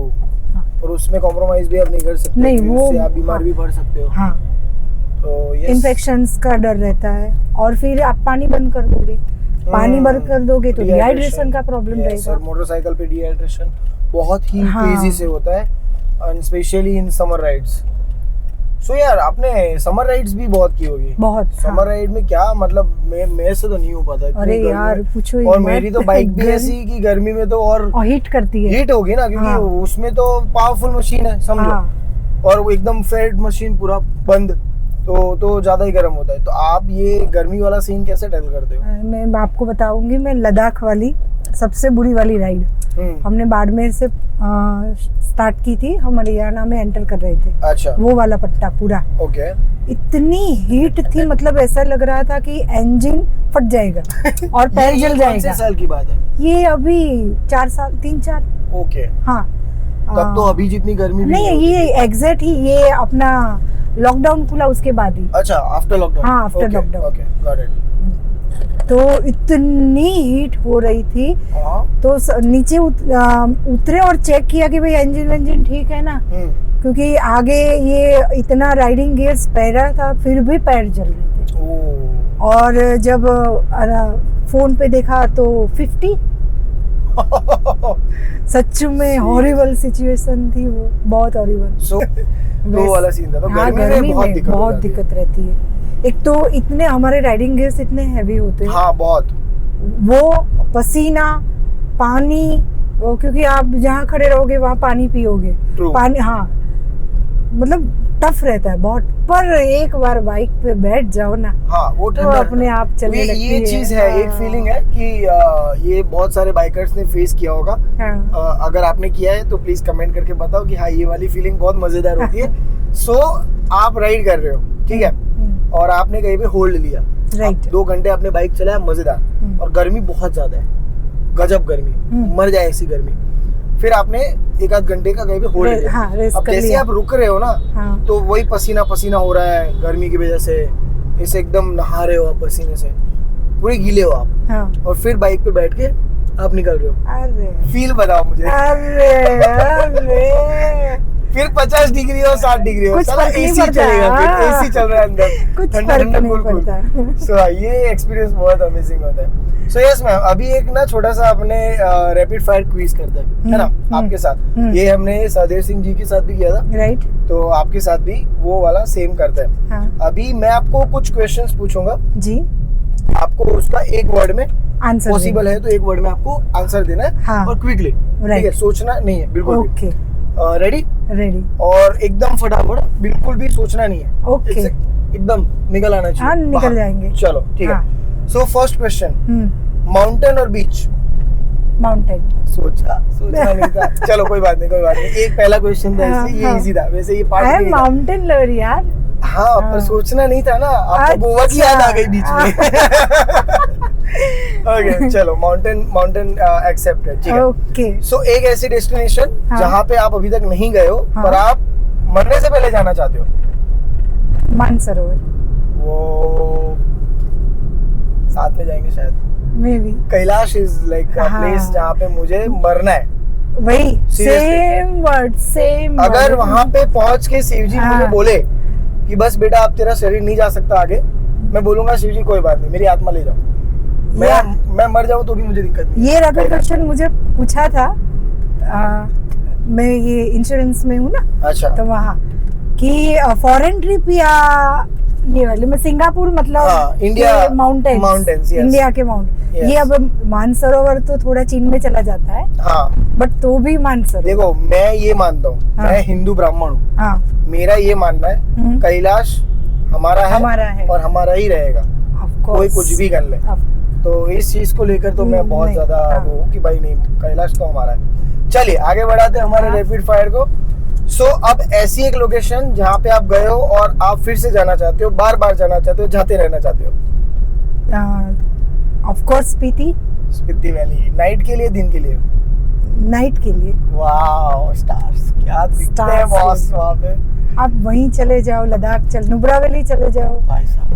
हाँ। और उसमें कॉम्प्रोमाइज भी आप नहीं कर सकते, नहीं वो उससे आप बीमार भी पड़ सकते हो। हाँ तो इन्फेक्शंस का डर रहता है। और फिर आप पानी बंद कर दोगे, पानी बंद कर दोगे तो डिहाइड्रेशन का प्रॉब्लम रहेगा। मोटरसाइकिल पे डिहाइड्रेशन बहुत ही तेजी से होता है, and specially in summer rides. So यार आपने समर राइड्स भी बहुत की होगी। बहुत। समर राइड में क्या मतलब मेरे से तो नहीं हो पाता। अरे यार पूछो ही और मेरी तो बाइक भी ऐसी कि गर्मी में तो और हीट करती है। हीट होगी ना क्योंकि उसमें तो पावरफुल मशीन है समझो, और वो एकदम फेड मशीन पूरा बंद, तो ज्यादा ही गर्म होता है। तो आप ये गर्मी वाला सीन कैसे टैकल करते हो? मैं आपको बताऊंगी। मैं लद्दाख वाली सबसे बुरी वाली राइड हमने बाड़मेर से स्टार्ट की थी, हम हरियाणा में एंटर कर रहे थे। अच्छा। वो वाला पट्टा पूरा। ओके। इतनी हीट थी, मतलब ऐसा लग रहा था कि इंजन फट जाएगा और पैर जल जाएगा। कौन से साल की बात है ये? अभी 4 साल, 3-4। ओके। हाँ तब तो अभी जितनी गर्मी भी नहीं, ये एग्जैक्ट ही ये अपना लॉकडाउन खुला उसके बाद ही। अच्छा आफ्टर लॉकडाउन। हाँ after lockdown. Okay got it. तो इतनी हीट हो रही थी तो नीचे उतरे और चेक किया कि भाई इंजन ठीक है ना, क्योंकि आगे ये इतना राइडिंग गियर्स पहना था फिर भी पैर जल रहे थे। और जब फोन पे देखा तो 50। सच में हॉरिबल सिचुएशन थी वो, बहुत हॉरिबल। सो वो वाला सीन था। तो गर्मी में बहुत दिक्कत रहती है। एक तो इतने हमारे राइडिंग गियर्स इतने हैवी होते हैं। हाँ बहुत। वो पसीना, पानी, वो क्योंकि आप जहाँ खड़े रहोगे वहाँ पानी पियोगे। पानी हाँ मतलब टफ रहता है बहुत। पर एक बार बाइक पे बैठ जाओ ना, हाँ वो तो अपने आप चलने लगती है। ये चीज है, एक फीलिंग है कि ये बहुत सारे बाइकर्स ने फेस किया होगा। अगर आपने किया है तो प्लीज कमेंट करके बताओ कि हाँ ये वाली फीलिंग बहुत मजेदार होती है। सो आप राइड कर रहे हो, ठीक है, और आपने कहीं पे होल्ड लिया, राइट, 2 घंटे आपने बाइक चलाया मजेदार, और गर्मी बहुत ज्यादा है, गजब गर्मी, मर जाए ऐसी गर्मी। फिर आपने 1-8 घंटे का कहीं पे होल्ड लिया। हाँ, अब जैसे आप रुक रहे हो ना, तो वही पसीना पसीना हो रहा है गर्मी की वजह से, ऐसे एकदम नहा रहे हो आप पसीने से, पूरे गीले हो आप, और फिर बाइक पे बैठ के आप निकल रहे हो। अरे फील बताओ मुझे। फिर 50 डिग्री हो 60 डिग्री हो, साला एसी चलेगा, फिर एसी चल रहा है अंदर, ठंडा ठंडा कूल। सो ये एक्सपीरियंस बहुत अमेजिंग होता है। सो यस मैम, अभी एक ना छोटा सा अपने रैपिड फायर क्विज करते हैं, है ना, आपके साथ। ये हमने सदेव सिंह जी के साथ भी किया था, राइट, तो आपके साथ भी वो वाला सेम करते हैं। अभी मैं आपको कुछ क्वेश्चंस पूछूंगा जी, आपको उसका एक वर्ड में आंसर पॉसिबल है तो एक वर्ड में आपको आंसर देना है, और क्विकली, ठीक है, सोचना नहीं है बिल्कुल। Okay, ready? रेडी। और एकदम फटाफट, बिल्कुल भी सोचना नहीं है, ओके, एकदम निकल आना चाहिए। हाँ, निकल जाएंगे। चलो ठीक है। सो फर्स्ट क्वेश्चन, माउंटेन और बीच? माउंटेन। सोचा नहीं था। चलो कोई बात नहीं, एक पहला क्वेश्चन था इसलिए ये इजी था, वैसे ये पार्ट नहीं था। माउंटेन लवर यार। हाँ, पर सोचना नहीं था ना, आपको गोवा की याद आ गई बीच में। ओके, चलो माउंटेन एक्सेप्टेड, ठीक है। ओके, सो एक ऐसी डेस्टिनेशन जहाँ पे आप अभी तक नहीं गए हो, पर आप मरने से पहले जाना चाहते हो। मानसरोवर। वो साथ में जाएंगे शायद। May be. Kailash is like a place जहाँ पे मुझे मरना है। वही सेम। अगर वहाँ पे पहुँच के शिव जी मुझे बोले कि बस बेटा अब तेरा शरीर नहीं जा सकता आगे, मैं बोलूंगा शिव जी कोई बात नहीं, मेरी आत्मा ले जाओ, मैं मर जाऊँ तो भी मुझे दिक्कत नहीं। ये रैपिड क्वेश्चन मुझे पूछा था, मैं ये इंश्योरेंस में हूँ ना, अच्छा, तो वहाँ कि फॉरेन ट्रिप या ये वाले में सिंगापुर, मतलब इंडिया माउंटेन्स, इंडिया के माउंटेन, ये अब मानसरोवर तो थोड़ा चीन में चला जाता है, बट तो भी मानसरोवर। देखो मैं ये मानता हूँ, मैं हिंदू ब्राह्मण हूँ, मेरा ये मानना है कैलाश हमारा है और हमारा ही रहेगा, कोई कुछ भी कर ले। तो इस चीज को लेकर तो मैं बहुत ज्यादा वो हूँ कि भाई नहीं, कैलाश तो हमारा है। चलिए आगे बढ़ाते हैं हमारे रैपिड फायर को। सो अब ऐसी एक लोकेशन जहाँ पे आप गए हो और आप फिर से जाना चाहते हो, बार बार जाना चाहते हो, जाते रहना चाहते हो। Of course Spiti valley. Night के लिए, दिन के लिए? नाइट के लिए। वाओ, स्टार्स क्या दिखते हैं बॉस वहाँ पे। आप वहीं चले जाओ, लद्दाख नुब्रा वैली चले जाओ।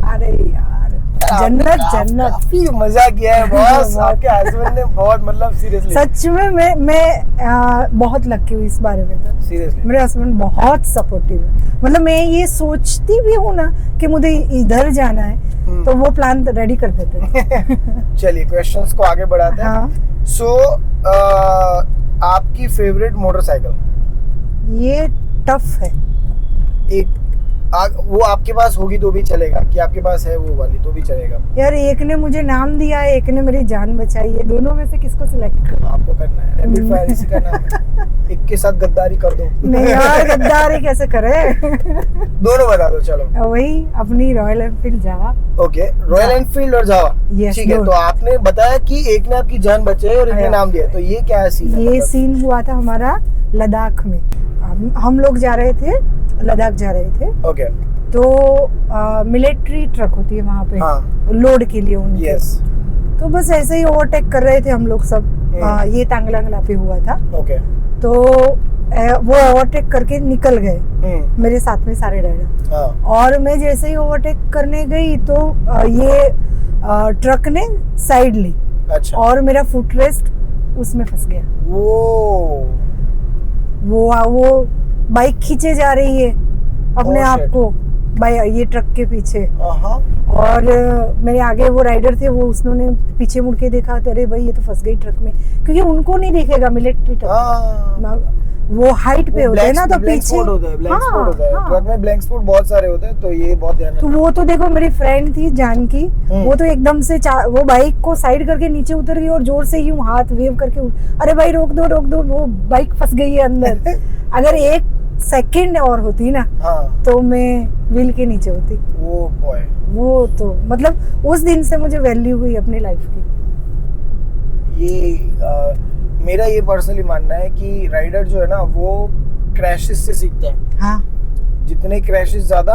अरे यार, जन्नत काफी मजा किया है बॉस। आपके हस्बैंड ने बहुत, मतलब सीरियसली सच में मैं बहुत लकी हूँ इस बारे में। तो सीरियसली मेरे हस्बैंड बहुत सपोर्टिव है, मतलब मैं ये सोचती भी हूँ ना कि मुझे इधर जाना है तो वो प्लान रेडी कर देते हैं। चलिए क्वेश्चंस को आगे बढ़ाते हैं। सो आपकी फेवरेट मोटरसाइकिल? ये टफ है। एक वो आपके पास होगी तो भी चलेगा, कि आपके पास है वो वाली तो भी चलेगा? यार एक ने मुझे नाम दिया है, एक ने मेरी जान बचाई है, दोनों में से किसको सिलेक्ट करूं? आपको करना है रैपिड फायर, इसी का नाम है। एक के साथ गद्दारी कर दो। नहीं यार, गद्दारी कैसे करे? दोनों बता दो। चलो वही अपनी रॉयल एनफील्ड जावा। ओके, रॉयल एनफील्ड और जावा, ठीक है। तो आपने बताया कि एक ने आपकी जान बचाई और एक ने नाम दिया, तो ये क्या है सीन? ये सीन हुआ था हमारा लद्दाख में। हम लोग जा रहे थे, लद्दाख जा रहे थे। ओके। तो मिलिट्री ट्रक होती है वहाँ पे, लोड के लिए उनके। तो बस ऐसे ही ओवरटेक कर रहे थे हम लोग सब। ये तांगलांगला पे हुआ था। ओके। तो वो ओवरटेक करके निकल गए, मेरे साथ में सारे राइडर। और मैं जैसे ही ओवरटेक करने गई तो ये ट्रक ने साइड ली। अच्छा। और मेरा फुटरेस्ट उसमें फंस गया। वो बाइक खींचे जा रही है अपने आप को ये ट्रक के पीछे। और मेरे आगे वो राइडर थे, वो उसने पीछे मुड़ के देखा, अरे भाई ये तो फंस गई ट्रक में, क्योंकि उनको नहीं देखेगा मिलिट्री ट्रक, वो हाइट पे होते हैं ना, तो पीछे ट्रक में ब्लैंक स्पॉट बहुत सारे होते हैं, तो ये बहुत ध्यान। तो वो तो देखो मेरी फ्रेंड थी जानकी, वो तो एकदम से वो बाइक को साइड करके नीचे उतर गई और जोर से यूं हाथ वेव करके, अरे भाई रोक दो, वो बाइक फंस गई है अंदर। अगर एक सेकंड और होती ना, तो मैं व्हील के नीचे होती। वो तो मतलब उस दिन से मुझे वैल्यू हुई अपनी लाइफ की। ये मेरा ये पर्सनली मानना है कि राइडर जो है ना, वो क्रैशेस से सीखता है। जितने क्रैशेस ज्यादा,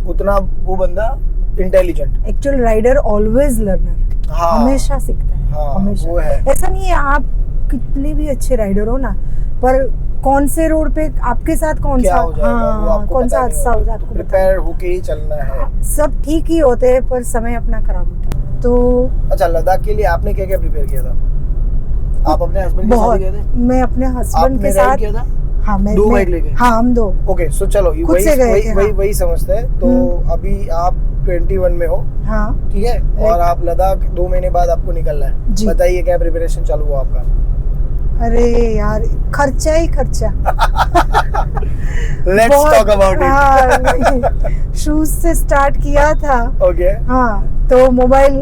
उतना वो बंदा intelligent. Actual rider always learner, हमेशा सीखता है। हमेशा वो है। ऐसा नहीं है आप कितने भी अच्छे राइडर हो ना, पर कौन से रोड पे आपके साथ कौन सा कौन सा हादसा हो जाए, आपको प्रिपेयर होके ही चलना है। सब ठीक ही होते हैं, पर समय अपना खराब होता है। तो अच्छा, लद्दाख के लिए आपने क्या क्या प्रिपेयर किया था? आप अपने हस्बैंड के साथ गए थे? मैं अपने हस्बैंड के साथ किया था? हाँ, मैं 2 बाइक लेके? हाँ, हम 2। ओके, सो चलो वही समझते हैं। तो अभी आप 21 में हो, ठीक है, और आप लद्दाख 2 महीने बाद आपको निकलना है। बताइए क्या प्रिपरेशन चालू हुआ आपका? अरे यार, खर्चा ही खर्चा। Let's talk about it. Shoes से स्टार्ट किया था। ओके। तो मोबाइल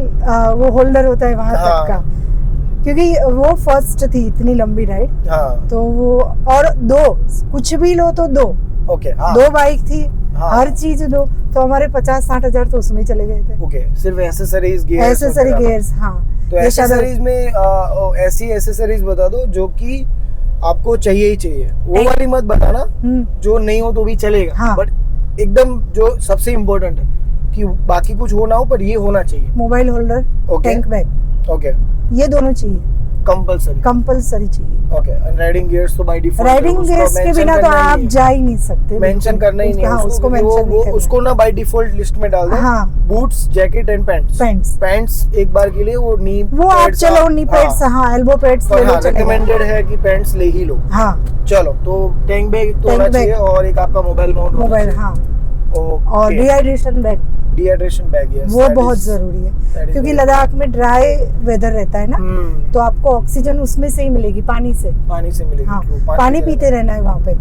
वो होल्डर होता है वहां तक का, क्योंकि वो फर्स्ट थी इतनी लंबी राइड। तो वो, और 2 कुछ भी लो तो 2। ओके। 2 बाइक थी, हर चीज 2, तो हमारे 50-60 हजार तो उसमें चले गए थे। ओके, सिर्फ एसेसरीज गियर्स। तो एसेसरीज में ऐसी एसेसरीज बता दो जो कि आपको चाहिए ही चाहिए। वो वाली मत बताना जो नहीं हो तो भी चलेगा, बट एकदम जो सबसे इम्पोर्टेंट है कि बाकी कुछ हो ना हो पर ये होना चाहिए। Mobile holder, Okay. Tank bag, okay, ये दोनों चाहिए, कंपल्सरी चाहिए। ओके। एंड राइडिंग गियर्स तो बाय डिफॉल्ट राइडिंग गियर्स के बिना तो आप जा ही नहीं सकते, मेंशन करना ही नहीं है हाँ, उसको क्योंकि मेंशन नहीं करना। उसको ना बाय डिफॉल्ट लिस्ट में डाल दो। हाँ। बूट्स, जैकेट एंड पैंट्स एक बार के लिए वो नी वो आप चलो नी पैड्स, हाँ एल्बो पैड्स ले लो, रिकमेंडेड है कि पैंट्स ले ही लो। हाँ चलो, तो टैंक बैग तो होना चाहिए और एक आपका मोबाइल माउंट, हाँ, ओके। और डिहाइड्रेशन बैग, यस, वो बहुत जरूरी है क्योंकि लद्दाख में ड्राई वेदर रहता है ना, तो आपको ऑक्सीजन उसमें से ही मिलेगी, पानी से मिलेगी। हाँ, पानी पीते रहना है वहाँ पे।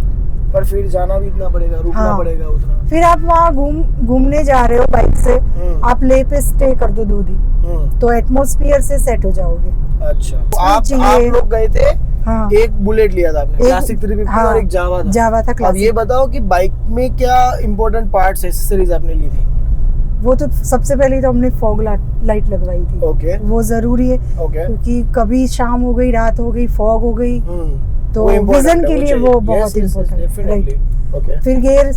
पर फिर जाना भी इतना पड़ेगा, रुकना पड़ेगा उतना। फिर आप वहाँ घूमने जा रहे हो बाइक से, आप लेह पे स्टे कर दो 2 दिन, तो एटमॉस्फेयर से सेट हो जाओगे। अच्छा, तो आप लोग गए थे, हाँ, एक बुलेट लिया था आपने, क्लासिक 350 और एक जावा था। अब ये बताओ कि बाइक में क्या इंपॉर्टेंट पार्ट्स, एक्सेसरीज आपने ली थी? वो तो सबसे पहले तो हमने फॉग लाइट लगवाई थी। ओके, वो जरूरी है क्योंकि कभी शाम हो गई, रात हो गई, फॉग हो गई, तो विजन के लिए वो बहुत इम्पोर्टेंट है, राइट। फिर गियर,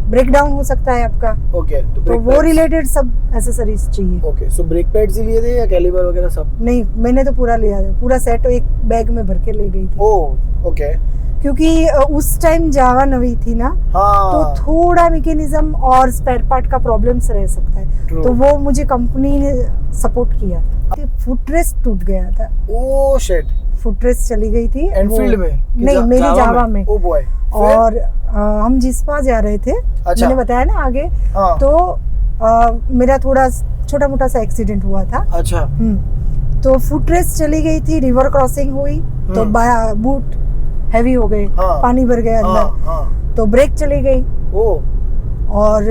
ब्रेक डाउन हो सकता है आपका, ओके, तो वो रिलेटेड सब एसेसरीज चाहिए। ओके, सो ब्रेक पैड्स ही लिए थे या कैलिपर वगैरह सब? नहीं, मैंने तो पूरा लिया था, पूरा सेट एक बैग में भर के ले गई थी। ओह, ओके। क्योंकि उस टाइम जावा नवी थी ना, हाँ, तो थोड़ा मैकेनिज्म और स्पेयर पार्ट का प्रॉब्लम्स रह सकता है। True. तो वो मुझे कंपनी ने सपोर्ट किया। फुटरेस्ट टूट गया था। ओह शिट, फुटरेस्ट चली गई थी एनफील्ड में? नहीं, मेरी जावा में। Oh boy. और हम जिस्पा जा रहे थे, अच्छा, मैंने बताया ना आगे। हाँ, तो मेरा थोड़ा छोटा मोटा सा एक्सीडेंट हुआ था। अच्छा, तो फुटरेस्ट चली गई थी, रिवर क्रॉसिंग हुई तो बूट हैवी हो गए, हाँ, पानी भर गया अंदर, हाँ, तो ब्रेक चली गई। ओह, और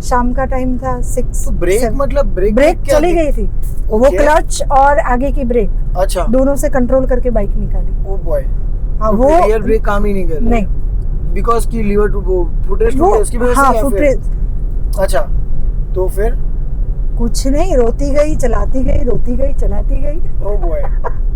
शाम का टाइम था 6। तो ब्रेक मतलब ब्रेक चली गई थी, वो क्लच और आगे की ब्रेक, अच्छा, दोनों से कंट्रोल करके बाइक निकाली। Oh boy. हाँ, तो वो रियर ब्रेक काम ही नहीं कर रही? नहीं, बिकॉज़ की लीवर टू वो फुटरेस्ट टूट गया उसकी वजह से? हाँ, या फुटरेस्ट। अच्छा, तो फिर कुछ नहीं, रोती गई चलाती गई। ओह बॉय,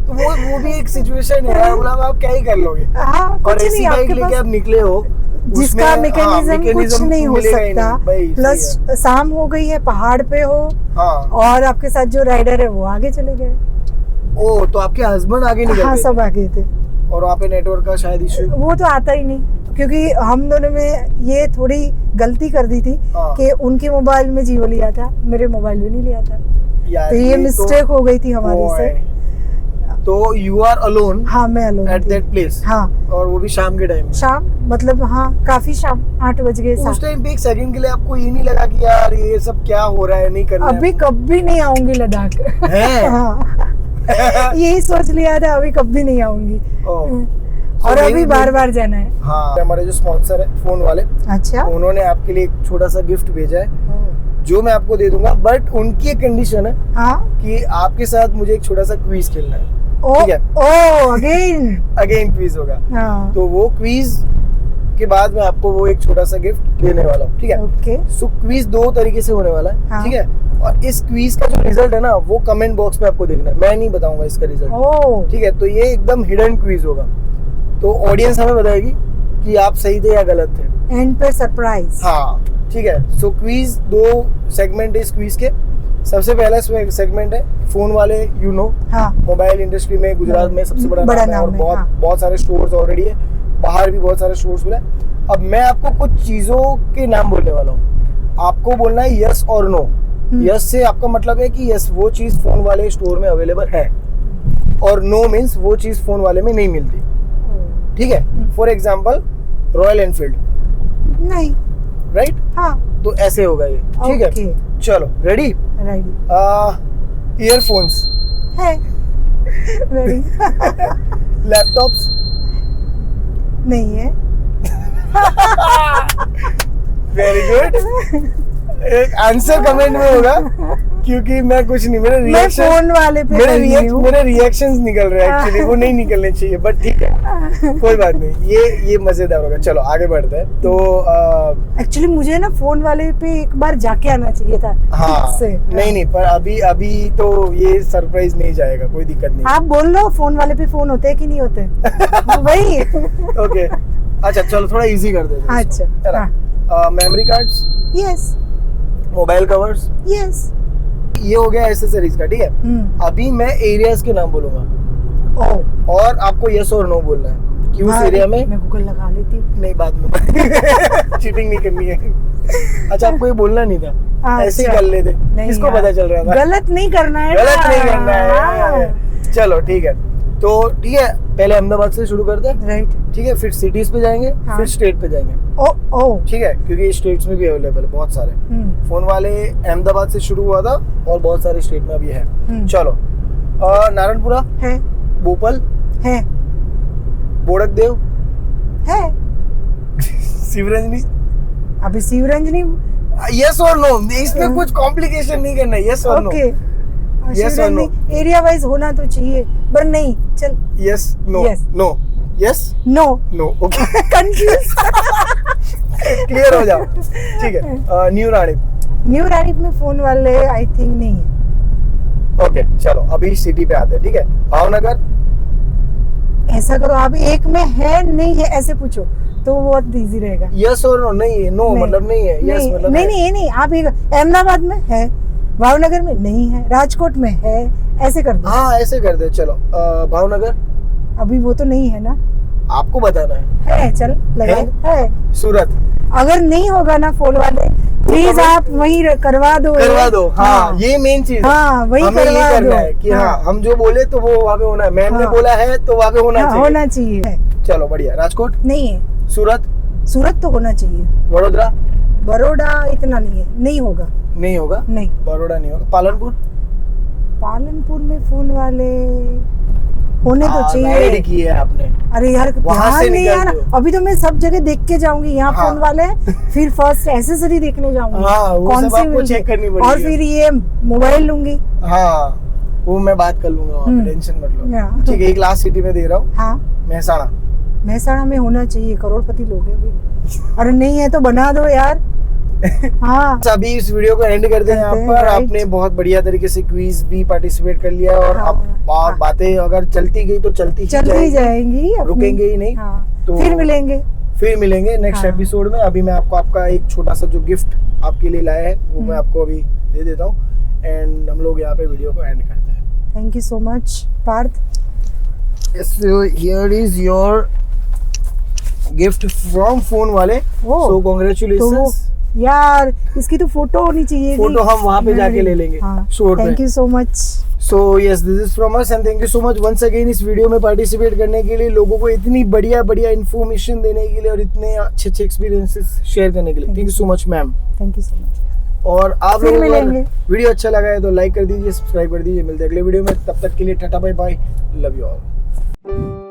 तो वो भी एक सिचुएशन है यार, मतलब आप क्या ही कर लोगे। हाँ, और ऐसी बाइक लेके आप निकले हो जिसका मैकेनिज्म कुछ नहीं हो सकता, प्लस शाम हो गई है, पहाड़ पे हो, हाँ, और आपके साथ जो राइडर है वो आगे चले गए। ओह, तो आपके हस्बैंड आगे निकल गए? हाँ, सब आगे थे। और वहाँ पे नेटवर्क का शायद इशू? वो तो आता ही नहीं, क्योंकि हम दोनों में ये थोड़ी गलती कर दी थी कि उनके मोबाइल में जियो लिया था, मेरे मोबाइल में नहीं लिया था, तो ये मिस्टेक हो गई थी हमारी से। तो यू आर अलोन? हाँ, मैं अलोन एट दैट प्लेस। हाँ, और वो भी शाम के टाइम? शाम मतलब हाँ, काफी शाम, 8 बज गए। उस टाइम पे एक सेकंड के लिए आपको ये नहीं लगा कि यार ये सब क्या हो रहा है, नहीं करना? अभी कभी नहीं आऊंगी लद्दाख। हाँ, यही सोच लिया था, अभी कभी नहीं आऊंगी। और अभी बार जाना है। हाँ, हमारे जो स्पॉन्सर है फोन वाले, अच्छा, उन्होंने आपके लिए एक छोटा सा गिफ्ट भेजा है जो मैं आपको दे दूंगा, बट उनकी एक कंडीशन है, हाँ, कि आपके साथ मुझे एक छोटा सा क्विज खेलना है। ठीक है? अगेन क्विज होगा। हाँ। तो वो क्विज के बाद मैं आपको वो एक छोटा सा गिफ्ट देने वाला हूँ। ठीक है? ओके। सो क्विज 2 तरीके से होने वाला है। हाँ। ठीक है? और इस क्विज का जो रिजल्ट है ना, वो कमेंट बॉक्स में आपको देखना है, मैं नहीं बताऊंगा इसका रिजल्ट। ठीक है? तो ये एकदम हिडन क्विज होगा, तो ऑडियंस हमें बताएगी कि आप सही थे या गलत थे। एंड पे सरप्राइज। हाँ, ठीक है। सो क्विज 2 सेगमेंट है इस क्विज के। सबसे पहला सेगमेंट है फोन वाले, यू नो, मोबाइल इंडस्ट्री में गुजरात में सबसे बड़ा नाम है, और बहुत सारे स्टोर्स ऑलरेडी है, बाहर भी बहुत सारे स्टोर्स खुले। अब मैं आपको कुछ चीजों के नाम बोलने वाला हूँ, आपको बोलना है यस और नो। यस से आपका मतलब है कि यस वो चीज फोन वाले स्टोर में अवेलेबल है, और नो मीन्स वो चीज फोन वाले में नहीं मिलती। ठीक है? फॉर एग्जाम्पल रॉयल एनफील्ड नहीं, राइट? हाँ, तो ऐसे होगा ये। ठीक है, चलो रेडी? ईयरफोन्स है, रेडी? लैपटॉप्स नहीं है। Very good. एक आंसर कमेंट में होगा, क्योंकि मैं कुछ नहीं, मेरे रिएक्शन, फोन वाले पे मेरे रिएक्शंस निकल रहे हैं एक्चुअली, वो नहीं निकलने चाहिए, बट ठीक है, कोई बात नहीं, ये मजेदार होगा। चलो आगे बढ़ते हैं। तो एक्चुअली मुझे ना फोन वाले पे एक बार जाके आना चाहिए था। हाँ, नहीं, पर अभी तो ये सरप्राइज नहीं जाएगा, कोई दिक्कत नहीं। आप बोल लो फोन वाले पे फोन होते हैं कि नहीं होते? वही। ओके, अच्छा चलो थोड़ा इजी कर देते हैं इसको, है ना? हाँ memory cards, yes mobile covers, yes ये हो गया एसेसरीज का, ठीक है? अभी मैं एरियाज के नाम बोलूंगा ओ और आपको यस और नो बोलना है कि उस एरिया में। मैं गूगल लगा लेती हूँ। नहीं, बाद में चीटिंग नहीं करनी है। अच्छा आपको ये बोलना नहीं था, ऐसे ही कर लेते, किसको पता चल रहा था? गलत नहीं करना है, गलत नहीं करना है। चलो ठीक है, तो ठीक है, पहले अहमदाबाद से शुरू करते हैं, राइट? ठीक है? फिर सिटीज पे जाएंगे, फिर स्टेट पे जाएंगे, ओ ठीक है? क्योंकि स्टेट्स में भी अवेलेबल है बहुत सारे। फोन वाले अहमदाबाद से शुरू हुआ था और बहुत सारे स्टेट में अभी है। चलो नारायणपुरा है, भोपाल है, बोड़कदेव है, शिवरंजनी। अभी शिवरंजनी। यस और नो, इसमें कुछ कॉम्प्लिकेशन नहीं करना है, यस और no. Okay, Yes or no? Area wise होना तो चाहिए, पर नहीं, चल yes no, no yes no no, okay confuse. Clear हो जाओ, ठीक है? न्यू रानीप, न्यू रानीप में फोन वाले आई थिंक नहीं है। ओके चलो अभी सिटी पे आते हैं, ठीक है? भावनगर, ऐसा करो, आप एक में है नहीं है ऐसे पूछो तो बहुत इजी रहेगा। यस और नो, नहीं है, नो मतलब नहीं है, यस मतलब नहीं नहीं, ये नहीं, आप एक अहमदाबाद में है, भावनगर में नहीं है, राजकोट में है, ऐसे कर दो। हाँ ऐसे कर दे, चलो भावनगर। अभी वो तो नहीं है ना, आपको बताना है चल लगा है। सूरत, अगर नहीं होगा ना फोन वाले, प्लीज आप वही करवा दो। हाँ ये मेन चीज, हाँ वही हमें ये करवा करना दो है कि हाँ हम जो बोले तो वो वहाँ पे होना है। मैम ने बोला है तो वहाँ पे होना चाहिए। चलो बढ़िया। राजकोट नहीं है, सूरत तो होना चाहिए। बड़ोदरा इतना नहीं है, नहीं होगा। नहीं, बड़ोड़ा नहीं होगा। पालनपुर में फोन वाले होने तो चाहिए। ऐड की है आपने? अरे यार वहाँ से नहीं यार, निकल अभी तो मैं सब जगह देख के जाऊंगी, यहाँ फोन वाले, फिर फर्स्ट एसेसरी देखने जाऊंगी, कौन सी चेक करनी पड़ेगी, और फिर ये मोबाइल लूंगी। हाँ वो मैं बात कर लूंगा, टेंशन मत लो, ठीक है? एक लास्ट सिटी में दे रहा हूँ। हाँ महसाणा में होना चाहिए, करोड़पति लोग हैं अभी। अरे नहीं है तो बना दो यार। हाँ अभी इस वीडियो को एंड करते हैं यहाँ पर। आपने बहुत बढ़िया तरीके से क्विज भी पार्टिसिपेट कर लिया और अब बातें अगर चलती गई तो चलती जाएंगी, रुकेंगे ही नहीं। तो फिर मिलेंगे नेक्स्ट एपिसोड में। अभी मैं आपका एक छोटा सा जो गिफ्ट आपके लिए लाया है वो मैं आपको अभी दे देता हूँ एंड हम लोग यहाँ पे वीडियो को एंड करते हैं। Thank you so much Parth. Yes, so here is your gift from phone वाले। So congratulations। यार इसकी तो फोटो होनी चाहिए। फोटो हम वहाँ पे जाके ले लेंगे। Thank you so much. So yes, this is from us and thank you so much once again इस वीडियो में पार्टिसिपेट करने के लिए, लोगों को इतनी बढ़िया इन्फॉर्मेशन देने के लिए और इतने अच्छे एक्सपीरियंसेस शेयर करने के लिए। Thank you so much ma'am. Thank you so much. और आप लोगों को वीडियो अच्छा लगा है तो लाइक कर दीजिए, सब्सक्राइब कर दीजिए। मिलते हैं अगले वीडियो में, तब तक के लिए tata bye bye, love you all.